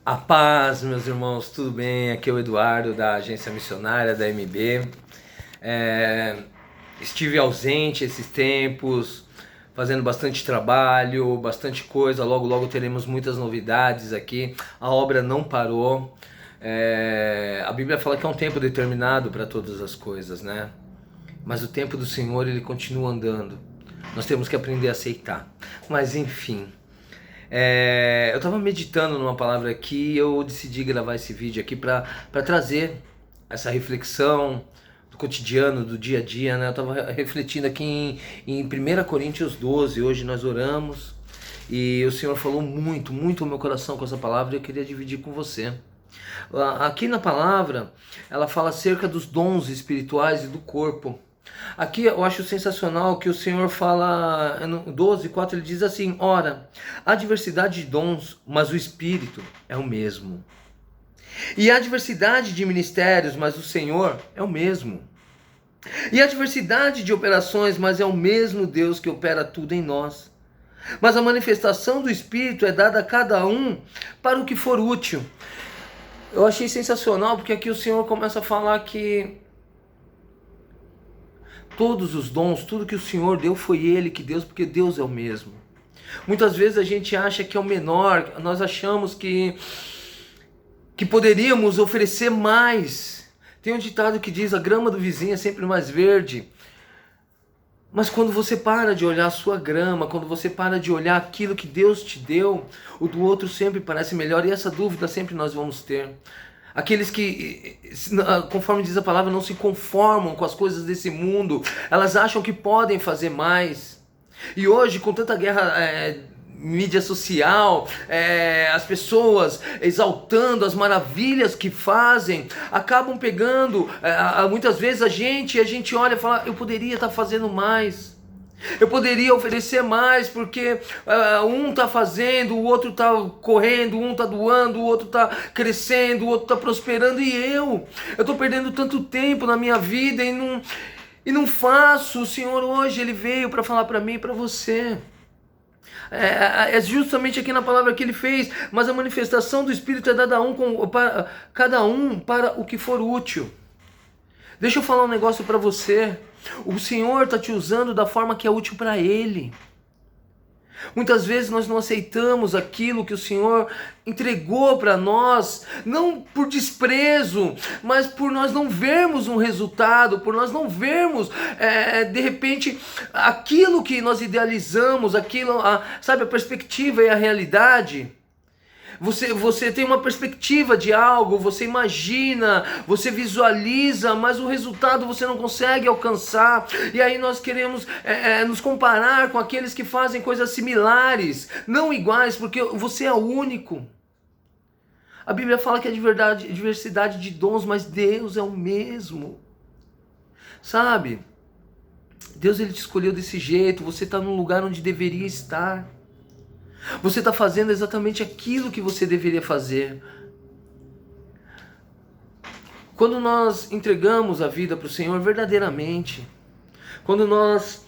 A paz, meus irmãos, tudo bem? Aqui é o Eduardo da Agência Missionária da MB. Estive ausente esses tempos, fazendo bastante trabalho, bastante coisa. Logo, logo teremos muitas novidades aqui. A obra não parou. A Bíblia fala que é um tempo determinado para todas as coisas, né? Mas o tempo do Senhor, ele continua andando. Nós temos que aprender a aceitar. Mas enfim. Eu estava meditando numa palavra aqui e eu decidi gravar esse vídeo aqui para trazer essa reflexão do cotidiano, do dia a dia, né? Eu estava refletindo aqui em 1 Coríntios 12, hoje nós oramos e o Senhor falou muito, muito ao meu coração com essa palavra e eu queria dividir com você. Aqui na palavra, ela fala acerca dos dons espirituais e do corpo. Aqui eu acho sensacional que o Senhor fala no 12:4, ele diz assim: ora, há diversidade de dons, mas o Espírito é o mesmo. E há diversidade de ministérios, mas o Senhor é o mesmo. E há diversidade de operações, mas é o mesmo Deus que opera tudo em nós. Mas a manifestação do Espírito é dada a cada um para o que for útil. Eu achei sensacional porque aqui o Senhor começa a falar que todos os dons, tudo que o Senhor deu foi Ele que deu, porque Deus é o mesmo. Muitas vezes a gente acha que é o menor, nós achamos que poderíamos oferecer mais. Tem um ditado que diz: a grama do vizinho é sempre mais verde. Mas quando você para de olhar a sua grama, quando você para de olhar aquilo que Deus te deu, o do outro sempre parece melhor, e essa dúvida sempre nós vamos ter. Aqueles que, conforme diz a palavra, não se conformam com as coisas desse mundo, elas acham que podem fazer mais. E hoje, com tanta guerra, mídia social, as pessoas exaltando as maravilhas que fazem, acabam pegando, muitas vezes a gente olha e fala: eu poderia estar fazendo mais. Eu poderia oferecer mais, porque um está fazendo, o outro está correndo, um está doando, o outro está crescendo, o outro está prosperando, e eu estou perdendo tanto tempo na minha vida e não faço. O Senhor hoje ele veio para falar para mim e para você. É justamente aqui na palavra que ele fez: mas a manifestação do Espírito é dada para cada um para o que for útil. Deixa eu falar um negócio para você. O Senhor está te usando da forma que é útil para Ele. Muitas vezes nós não aceitamos aquilo que o Senhor entregou para nós, não por desprezo, mas por nós não vermos um resultado, por nós não vermos, de repente, aquilo que nós idealizamos, sabe, a perspectiva e a realidade. Você tem uma perspectiva de algo, você imagina, você visualiza, mas o resultado você não consegue alcançar. E aí nós queremos nos comparar com aqueles que fazem coisas similares, não iguais, porque você é único. A Bíblia fala que é diversidade de dons, mas Deus é o mesmo. Sabe? Deus ele te escolheu desse jeito, você está num lugar onde deveria estar. Você está fazendo exatamente aquilo que você deveria fazer. Quando nós entregamos a vida para o Senhor verdadeiramente, quando nós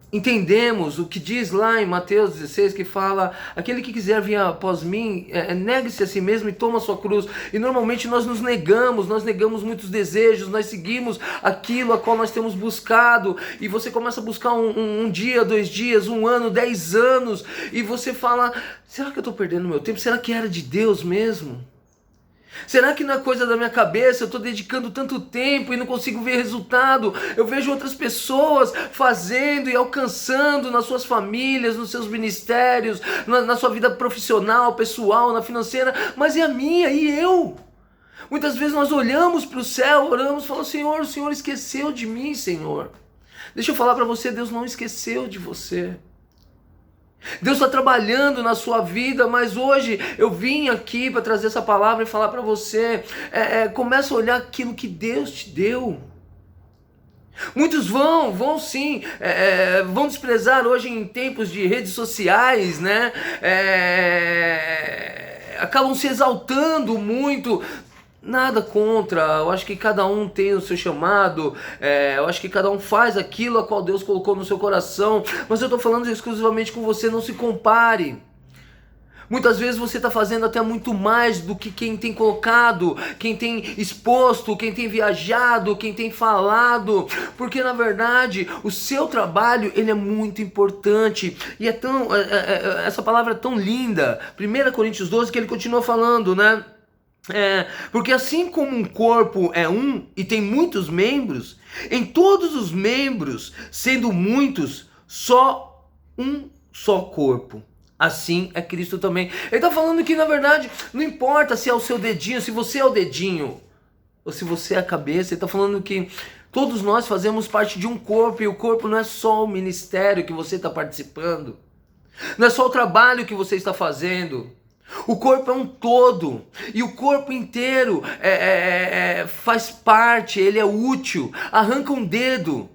entendemos o que diz lá em Mateus 16, que fala: aquele que quiser vir após mim, negue-se a si mesmo e toma a sua cruz. E normalmente nós negamos muitos desejos, nós seguimos aquilo a qual nós temos buscado, e você começa a buscar um dia, 2 dias, 1 ano, 10 anos, e você fala: será que eu estou perdendo meu tempo? Será que era de Deus mesmo? Será que na coisa da minha cabeça eu estou dedicando tanto tempo e não consigo ver resultado? Eu vejo outras pessoas fazendo e alcançando nas suas famílias, nos seus ministérios, na sua vida profissional, pessoal, na financeira, mas e a minha? E eu? Muitas vezes nós olhamos para o céu, oramos e falamos: Senhor, o Senhor esqueceu de mim, Senhor. Deixa eu falar para você, Deus não esqueceu de você. Deus está trabalhando na sua vida, mas hoje eu vim aqui para trazer essa palavra e falar para você: começa a olhar aquilo que Deus te deu. Muitos vão sim, vão desprezar hoje em tempos de redes sociais, né? Acabam se exaltando muito. Nada contra, eu acho que cada um tem o seu chamado, eu acho que cada um faz aquilo a qual Deus colocou no seu coração, mas eu estou falando exclusivamente com você: não se compare. Muitas vezes você está fazendo até muito mais do que quem tem colocado, quem tem exposto, quem tem viajado, quem tem falado, porque na verdade o seu trabalho ele é muito importante e essa palavra é tão linda. 1 Coríntios 12 que ele continua falando, né? Porque assim como um corpo é um e tem muitos membros, em todos os membros, sendo muitos, só um só corpo. Assim é Cristo também. Ele está falando que na verdade não importa se é o seu dedinho, se você é o dedinho ou se você é a cabeça. Ele está falando que todos nós fazemos parte de um corpo, e o corpo não é só o ministério que você está participando, não é só o trabalho que você está fazendo. O corpo é um todo, e o corpo inteiro faz parte, ele é útil. Arranca um dedo,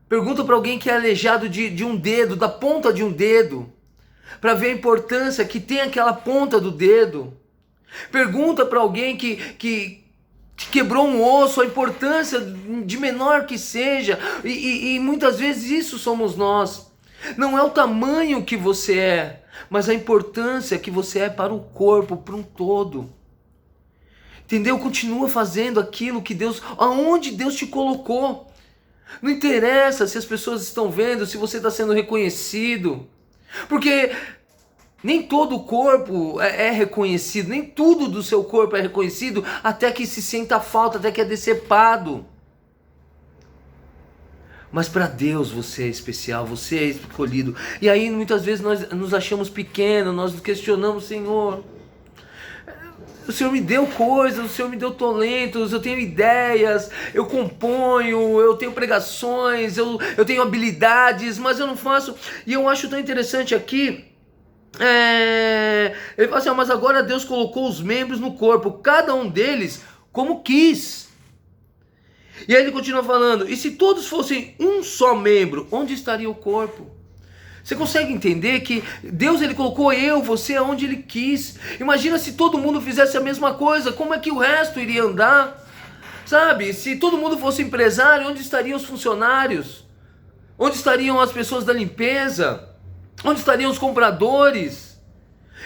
pergunta para alguém que é aleijado de um dedo, da ponta de um dedo, para ver a importância que tem aquela ponta do dedo. Pergunta para alguém que quebrou um osso, a importância de menor que seja, e muitas vezes isso somos nós. Não é o tamanho que você é, mas a importância que você é para o corpo, para um todo. Entendeu? Continua fazendo aquilo que Deus, aonde Deus te colocou. Não interessa se as pessoas estão vendo, se você está sendo reconhecido. Porque nem todo o corpo é reconhecido, nem tudo do seu corpo é reconhecido, até que se senta falta, até que é decepado. Mas para Deus você é especial, você é escolhido. E aí muitas vezes nós nos achamos pequenos, nós questionamos: Senhor, o Senhor me deu coisas, o Senhor me deu talentos, eu tenho ideias, eu componho, eu tenho pregações, eu tenho habilidades, mas eu não faço. E eu acho tão interessante aqui, ele fala assim: mas agora Deus colocou os membros no corpo, cada um deles como quis. E aí ele continua falando: e se todos fossem um só membro, onde estaria o corpo? Você consegue entender que Deus ele colocou você onde ele quis? Imagina se todo mundo fizesse a mesma coisa, como é que o resto iria andar? Sabe, se todo mundo fosse empresário, onde estariam os funcionários? Onde estariam as pessoas da limpeza? Onde estariam os compradores?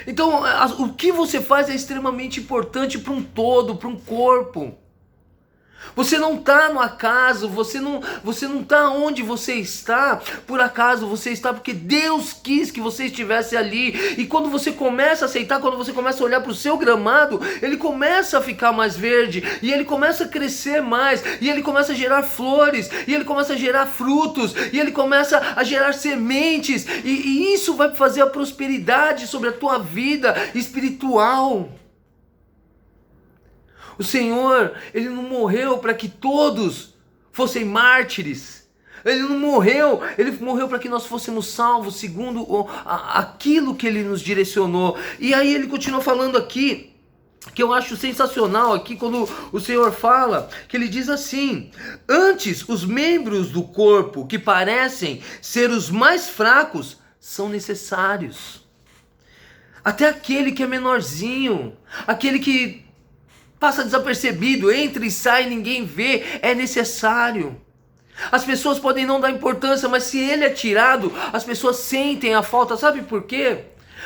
Então, o que você faz é extremamente importante para um todo, para um corpo. Você não está no acaso, você não está onde você está por acaso, você está porque Deus quis que você estivesse ali. E quando você começa a aceitar, quando você começa a olhar para o seu gramado, ele começa a ficar mais verde, e ele começa a crescer mais, e ele começa a gerar flores, e ele começa a gerar frutos, e ele começa a gerar sementes, e isso vai fazer a prosperidade sobre a tua vida espiritual. O Senhor, ele não morreu para que todos fossem mártires. Ele não morreu, ele morreu para que nós fôssemos salvos segundo aquilo que ele nos direcionou. E aí ele continua falando aqui, que eu acho sensacional aqui, quando o Senhor fala, que ele diz assim: antes os membros do corpo que parecem ser os mais fracos são necessários. Até aquele que é menorzinho, aquele que passa desapercebido, entra e sai, ninguém vê, é necessário. As pessoas podem não dar importância, mas se ele é tirado, as pessoas sentem a falta. Sabe por quê?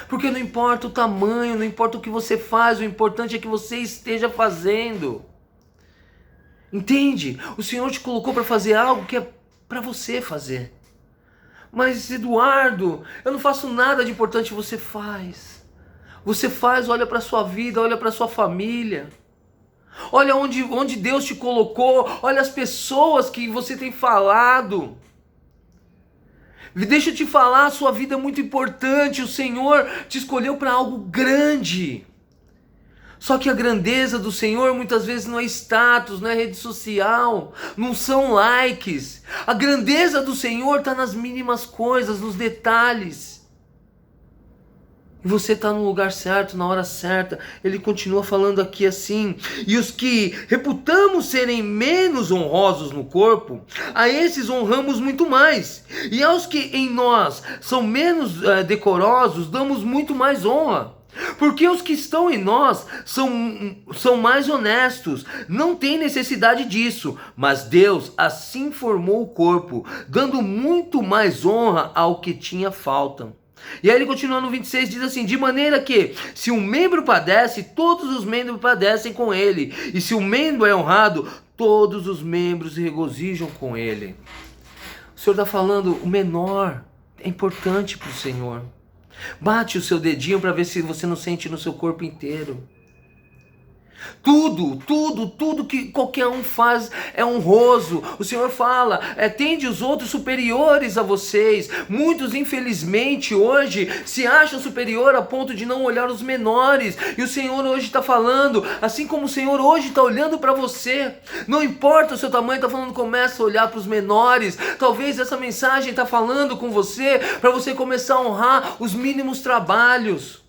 Porque não importa o tamanho, não importa o que você faz, o importante é que você esteja fazendo. Entende? O Senhor te colocou para fazer algo que é para você fazer. Mas Eduardo, eu não faço nada de importante. Você faz. Você faz, olha para a sua vida, olha para a sua família. Olha onde Deus te colocou, olha as pessoas que você tem falado. Deixa eu te falar, a sua vida é muito importante, o Senhor te escolheu para algo grande. Só que a grandeza do Senhor muitas vezes não é status, não é rede social, não são likes. A grandeza do Senhor está nas mínimas coisas, nos detalhes. E você está no lugar certo, na hora certa. Ele continua falando aqui assim: e os que reputamos serem menos honrosos no corpo, a esses honramos muito mais. E aos que em nós são menos decorosos, damos muito mais honra. Porque os que estão em nós são mais honestos, não tem necessidade disso. Mas Deus assim formou o corpo, dando muito mais honra ao que tinha falta. E aí ele continua no 26, diz assim: de maneira que, se um membro padece, todos os membros padecem com ele. E se um membro é honrado, todos os membros se regozijam com ele. O Senhor está falando, o menor é importante para o Senhor. Bate o seu dedinho para ver se você não sente no seu corpo inteiro. Tudo que qualquer um faz é honroso. O Senhor fala, tende os outros superiores a vocês. Muitos, infelizmente, hoje se acham superior a ponto de não olhar os menores. E o Senhor hoje está falando, assim como o Senhor hoje está olhando para você. Não importa o seu tamanho, está falando, começa a olhar para os menores. Talvez essa mensagem está falando com você, para você começar a honrar os mínimos trabalhos.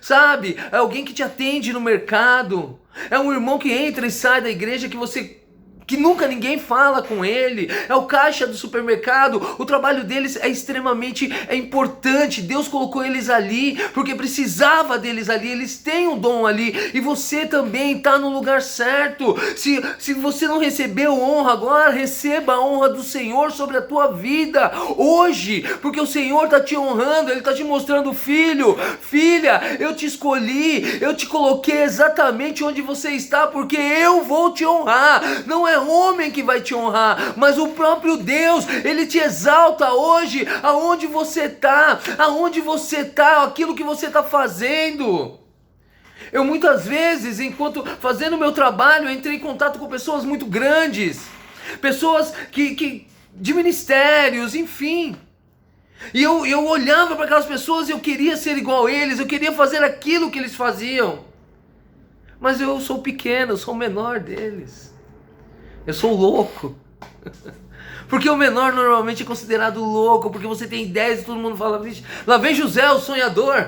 Sabe, é alguém que te atende no mercado, é um irmão que entra e sai da igreja que nunca ninguém fala com ele, é o caixa do supermercado. O trabalho deles é extremamente importante. Deus colocou eles ali porque precisava deles ali, eles têm um dom ali, e você também está no lugar certo. Se você não recebeu honra agora, receba a honra do Senhor sobre a tua vida hoje, porque o Senhor está te honrando, Ele está te mostrando: filho, filha, eu te escolhi, eu te coloquei exatamente onde você está, porque eu vou te honrar. Não é homem que vai te honrar, mas o próprio Deus. Ele te exalta hoje, aonde você está, aquilo que você está fazendo. Eu muitas vezes, enquanto fazendo o meu trabalho, entrei em contato com pessoas muito grandes, pessoas que de ministérios, enfim. E eu olhava para aquelas pessoas e eu queria ser igual a eles, eu queria fazer aquilo que eles faziam. Mas eu sou pequeno, eu sou o menor deles. Eu sou louco. Porque o menor normalmente é considerado louco, porque você tem ideias e todo mundo fala: vixe, lá vem José, o sonhador.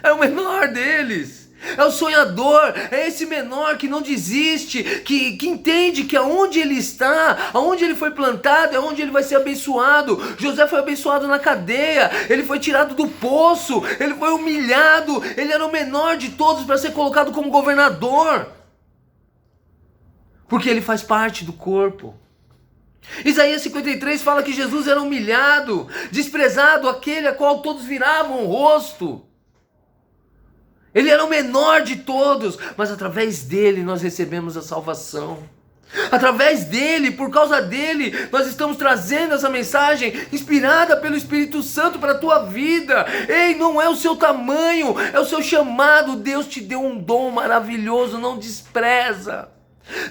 É o menor deles. É o sonhador, é esse menor que não desiste, que entende que aonde ele está, aonde ele foi plantado, é onde ele vai ser abençoado. José foi abençoado na cadeia, ele foi tirado do poço, ele foi humilhado, ele era o menor de todos para ser colocado como governador, porque ele faz parte do corpo. Isaías 53 fala que Jesus era humilhado, desprezado, aquele a qual todos viravam o rosto. Ele era o menor de todos, mas através dele nós recebemos a salvação. Através dele, por causa dele, nós estamos trazendo essa mensagem inspirada pelo Espírito Santo para a tua vida. Ei, não é o seu tamanho, é o seu chamado. Deus te deu um dom maravilhoso, não despreza.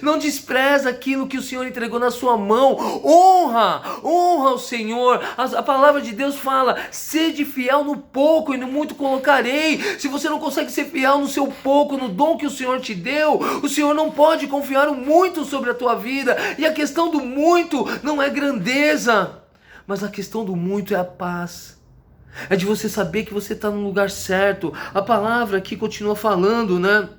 Não despreza aquilo que o Senhor entregou na sua mão. Honra o Senhor. A palavra de Deus fala: sede fiel no pouco e no muito colocarei. Se você não consegue ser fiel no seu pouco, no dom que o Senhor te deu, o Senhor não pode confiar o muito sobre a tua vida. E a questão do muito não é grandeza, mas a questão do muito é a paz. É de você saber que você está no lugar certo. A palavra aqui continua falando, né?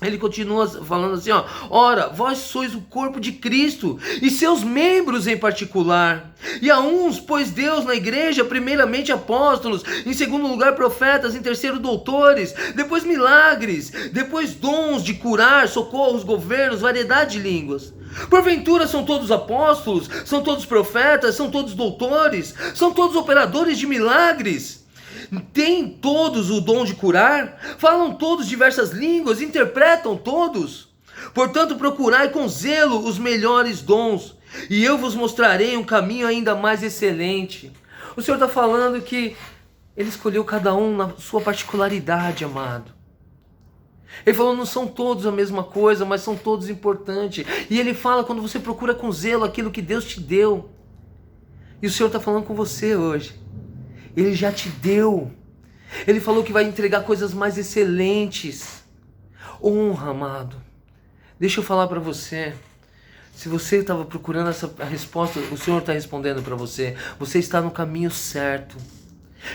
Ele continua falando assim, ó: ora, vós sois o corpo de Cristo, e seus membros em particular. E a uns pôs Deus na igreja, primeiramente apóstolos, em segundo lugar profetas, em terceiro doutores, depois milagres, depois dons de curar, socorros, governos, variedade de línguas. Porventura são todos apóstolos, são todos profetas, são todos doutores, são todos operadores de milagres? Têm todos o dom de curar? Falam todos diversas línguas? Interpretam todos? Portanto, procurai com zelo os melhores dons, e eu vos mostrarei um caminho ainda mais excelente. O Senhor está falando que Ele escolheu cada um na sua particularidade, amado. Ele falou: não são todos a mesma coisa, mas são todos importantes. E Ele fala: quando você procura com zelo aquilo que Deus te deu. E o Senhor está falando com você hoje. Ele já te deu. Ele falou que vai entregar coisas mais excelentes. Honra, amado. Deixa eu falar para você. Se você estava procurando essa resposta, o Senhor está respondendo para você. Você está no caminho certo.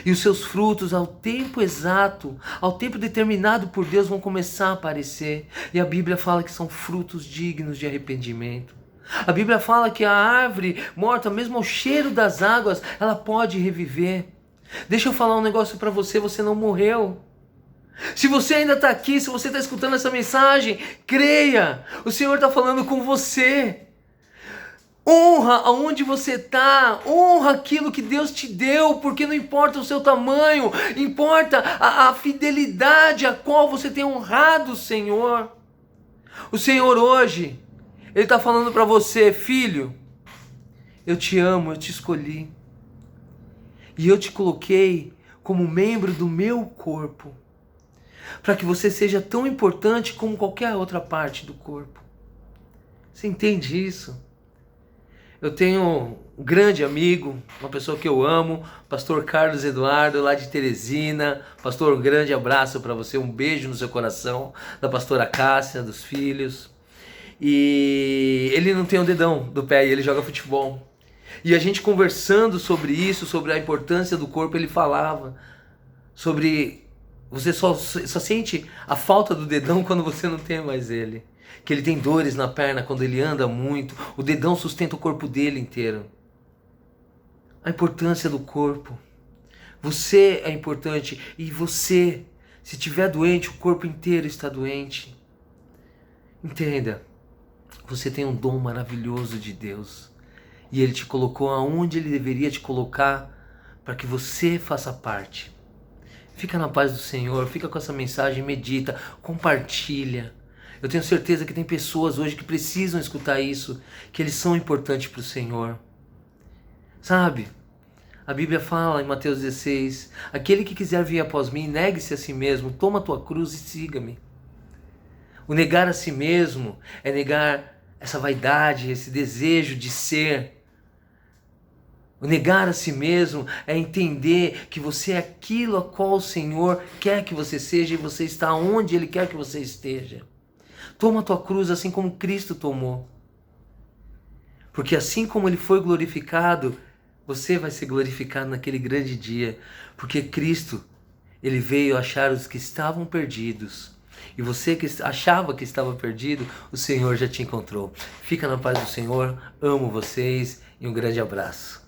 E os seus frutos, ao tempo exato, ao tempo determinado por Deus, vão começar a aparecer. E a Bíblia fala que são frutos dignos de arrependimento. A Bíblia fala que a árvore morta, mesmo ao cheiro das águas, ela pode reviver. Deixa eu falar um negócio para você: você não morreu. Se você ainda está aqui, se você está escutando essa mensagem, creia, o Senhor está falando com você. Honra aonde você está, honra aquilo que Deus te deu, porque não importa o seu tamanho, importa a fidelidade a qual você tem honrado o Senhor. O Senhor hoje, Ele está falando para você, filho, eu te amo, eu te escolhi, e eu te coloquei como membro do meu corpo, para que você seja tão importante como qualquer outra parte do corpo. Você entende isso? Eu tenho um grande amigo, uma pessoa que eu amo, pastor Carlos Eduardo, lá de Teresina. Pastor, um grande abraço para você, um beijo no seu coração, da pastora Cássia, dos filhos. E ele não tem o dedão do pé e ele joga futebol. E a gente conversando sobre isso, sobre a importância do corpo, ele falava sobre você só sente a falta do dedão quando você não tem mais ele. Que ele tem dores na perna quando ele anda muito, o dedão sustenta o corpo dele inteiro. A importância do corpo. Você é importante e você, se estiver doente, o corpo inteiro está doente. Entenda, você tem um dom maravilhoso de Deus e Ele te colocou aonde Ele deveria te colocar para que você faça parte. Fica na paz do Senhor, fica com essa mensagem, medita, compartilha. Eu tenho certeza que tem pessoas hoje que precisam escutar isso, que eles são importantes para o Senhor. Sabe? A Bíblia fala em Mateus 16, aquele que quiser vir após mim, negue-se a si mesmo, toma a tua cruz e siga-me. O negar a si mesmo é negar essa vaidade, esse desejo de ser. O negar a si mesmo é entender que você é aquilo a qual o Senhor quer que você seja e você está onde Ele quer que você esteja. Toma a tua cruz assim como Cristo tomou. Porque assim como Ele foi glorificado, você vai ser glorificado naquele grande dia. Porque Cristo, Ele veio achar os que estavam perdidos. E você que achava que estava perdido, o Senhor já te encontrou. Fica na paz do Senhor, amo vocês e um grande abraço.